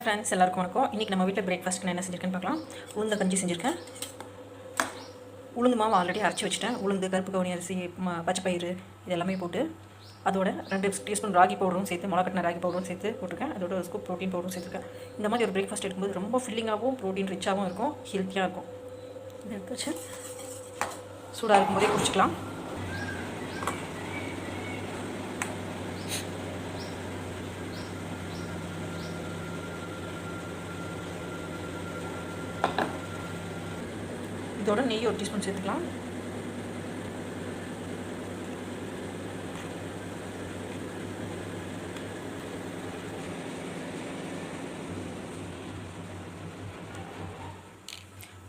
Friends எல்லாருக்கும் வணக்கம். இன்றைக்கி நம்ம வீட்டில் பிரேக்ஃபாஸ்ட்டுக்கு நான் என்ன செஞ்சுருக்கேன்னு பார்க்கலாம். உளுந்த கஞ்சி செஞ்சுருக்கேன். உளுந்து மாவு ஆல்ரெடி அரைச்சி வச்சுட்டேன். உளுந்து, கருப்பு கவுனி அரிசி, பச்சைப்பயிறு இது எல்லாமே போட்டு அதோட 2 டீஸ்பூன் ராகி பவுடரும் சேர்த்து, முளைக்கட்டின ராகி பவுடரும் சேர்த்து போட்டிருக்கேன். அதோட ஒரு ஸ்கூப் ப்ரோட்டீன் பவுடரும் சேர்த்துருக்கேன். இந்த மாதிரி ஒரு பிரேக்ஃபாஸ்ட் எடுக்கும்போது ரொம்ப ஃபில்லிங்காகவும் ப்ரோட்டீன் ரிச்சாகவும் இருக்கும், ஹெல்த்தியாக இருக்கும். இதை எடுத்து வச்சு சூடாக இருக்கும்போதே குடிச்சிக்கலாம். இதோட நெய் ஒரு டீஸ்பூன் சேர்த்துக்கலாம்.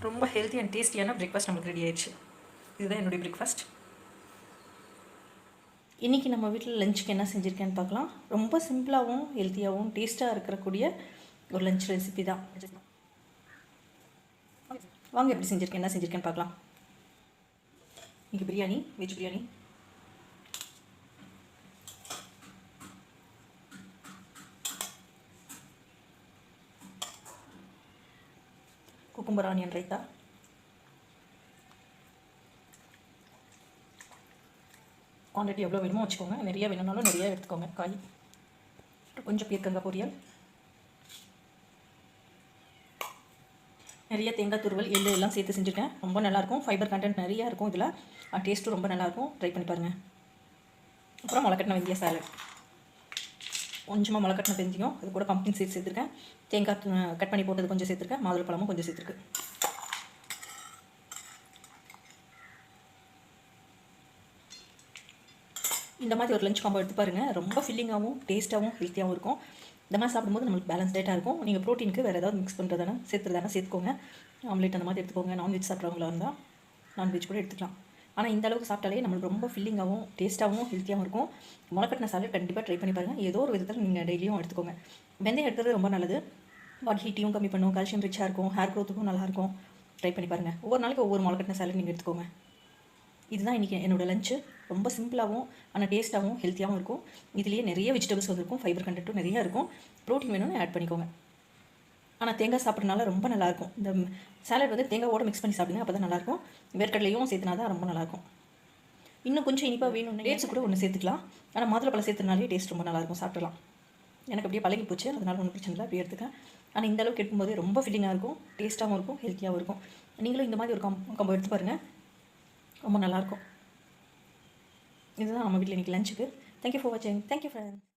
ரொம்ப ஹெல்த்தி அண்ட் டேஸ்டியான பிரேக்ஃபாஸ்ட் நமக்கு ரெடி ஆயிடுச்சு. இதுதான் என்னுடைய பிரேக்ஃபாஸ்ட். இன்றைக்கி நம்ம வீட்டில் லஞ்சுக்கு என்ன செஞ்சுருக்கேன்னு பார்க்கலாம். ரொம்ப சிம்பிளாகவும் ஹெல்த்தியாகவும் டேஸ்ட்டாக இருக்கக்கூடிய ஒரு லஞ்ச் ரெசிபி தான். வாங்க எப்படி செஞ்சுருக்கேன், என்ன செஞ்சுருக்கேன்னு பார்க்கலாம். இன்றைக்கி biryani, veg biryani. Cucumber onion raita, quantity எவ்வளோ வேணுமோ வச்சுக்கோங்க. நிறைய வேணும்னாலும் நிறையா எடுத்துக்கோங்க. காய், கொஞ்சம் பீர்க்கங்காய் பொரியல், நிறைய தேங்காய் துருவல், எள்ளு எல்லாம் சேர்த்து செஞ்சுருக்கேன். ரொம்ப நல்லாயிருக்கும். ஃபைபர் கண்டென்ட் நிறையா இருக்கும் இதில். டேஸ்ட்டும் ரொம்ப நல்லாயிருக்கும். ட்ரை பண்ணி பாருங்கள். அப்புறம் முளைக்கட்டின வெந்தய சாலட், கொஞ்சமாக முளைக்கட்டின வெந்தயம், அது கூட பம்ப்கின் சீட்ஸ் சேர்த்துருக்கேன். தேங்காய் கட் பண்ணி போட்டது கொஞ்சம் சேர்த்துருக்கேன். மாதுளப்பழமும் கொஞ்சம் சேர்த்துருக்கு. இந்த மாதிரி ஒரு லஞ்ச் காம்போ எடுத்து பாருங்கள். ரொம்ப ஃபில்லிங்காகவும் டேஸ்ட்டாகவும் ஹெல்த்தியாகவும் இருக்கும். இந்த மாதிரி சாப்பிடும்போது நம்மளுக்கு பேலன்ஸ் டேட்டாக இருக்கும். நீங்கள் ப்ரோட்டீனுக்கு வேறு ஏதாவது மிக்ஸ் பண்ணுறதானே சேர்த்துக்கோங்க. ஆம்லேட் அந்த மாதிரி எடுத்துக்கோங்க. நான்வெஜ் சாப்பிட்றவங்களா இருந்தால் நான்வெஜ் கூட எடுத்துக்கலாம். ஆனால் இந்த அளவுக்கு சாப்பிட்டாலே நம்மளுக்கு ரொம்ப ஃபில்லிங்காகவும் டேஸ்ட்டாகவும் ஹெல்த்தியாகவும் இருக்கும். முளைக்கட்டின சாலட் கண்டிப்பாக ட்ரை பண்ணி பாருங்கள். ஏதோ ஒரு விதத்தில் நீங்கள் டெய்லியும் எடுத்துக்கோங்க. வெந்தயம் எடுக்கிறது ரொம்ப நல்லது. பாடி ஹீட்டையும் கம்மி பண்ணும், கால்சியம் ரிச்சாக இருக்கும், ஹேர் க்ரோத்துக்கும் நல்லாயிருக்கும். ட்ரை பண்ணி பாருங்கள். ஒவ்வொரு நாளைக்கு ஒவ்வொரு முளைக்கட்டின சாலட் நீங்கள் எடுத்துக்கோங்க. இதுதான் இன்றைக்கி என்னோடய லஞ்சு. ரொம்ப சிம்பிளாகவும் ஆனால் டேஸ்ட்டாகவும் ஹெல்த்தியாகவும் இருக்கும். இதுலேயே நிறைய வெஜிடபிள்ஸ் வந்துருக்கும். ஃபைபர் கண்டென்ட்டும் நிறையா இருக்கும். ப்ரோட்டீன் வேணும்னு ஆட் பண்ணிக்கோங்க. ஆனால் தேங்காய் சாப்பிட்றதுனால ரொம்ப நல்லாயிருக்கும். இந்த சாலட் வந்து தேங்காயோடு மிக்ஸ் பண்ணி சாப்பிடுங்க. அப்போ தான் நல்லாயிருக்கும். வேர்க்கடலையும் சேர்த்துனா தான் ரொம்ப நல்லாயிருக்கும். இன்னும் கொஞ்சம் இனிப்பாக வேணும்னு டேட்ஸ் கூட ஒன்று சேர்த்துக்கலாம். ஆனால் மாதுளப்பழம் சேர்த்துனாலே டேஸ்ட் ரொம்ப நல்லாயிருக்கும். சாப்பிடலாம். எனக்கு அப்படியே பழகி போச்சு, அதனால் ஒன்றும் பிரச்சனை இல்லை, அப்படியே எடுத்துக்கேன். ஆனால் இந்த அளவுக்கு எடுக்கும்போது ரொம்ப ஃபில்லிங்காக இருக்கும், டேஸ்ட்டாகவும் இருக்கும், ஹெல்த்தியாகவும் இருக்கும். நீங்களும் இந்த மாதிரி ஒரு காம்போ எடுத்து பாருங்கள். ரொம்ப நல்லாயிருக்கும். இதுதான் நம்ம வீட்டில் இன்றைக்கி லஞ்சுக்கு. தேங்க்யூ ஃபார் வாட்சிங். Thank you friends.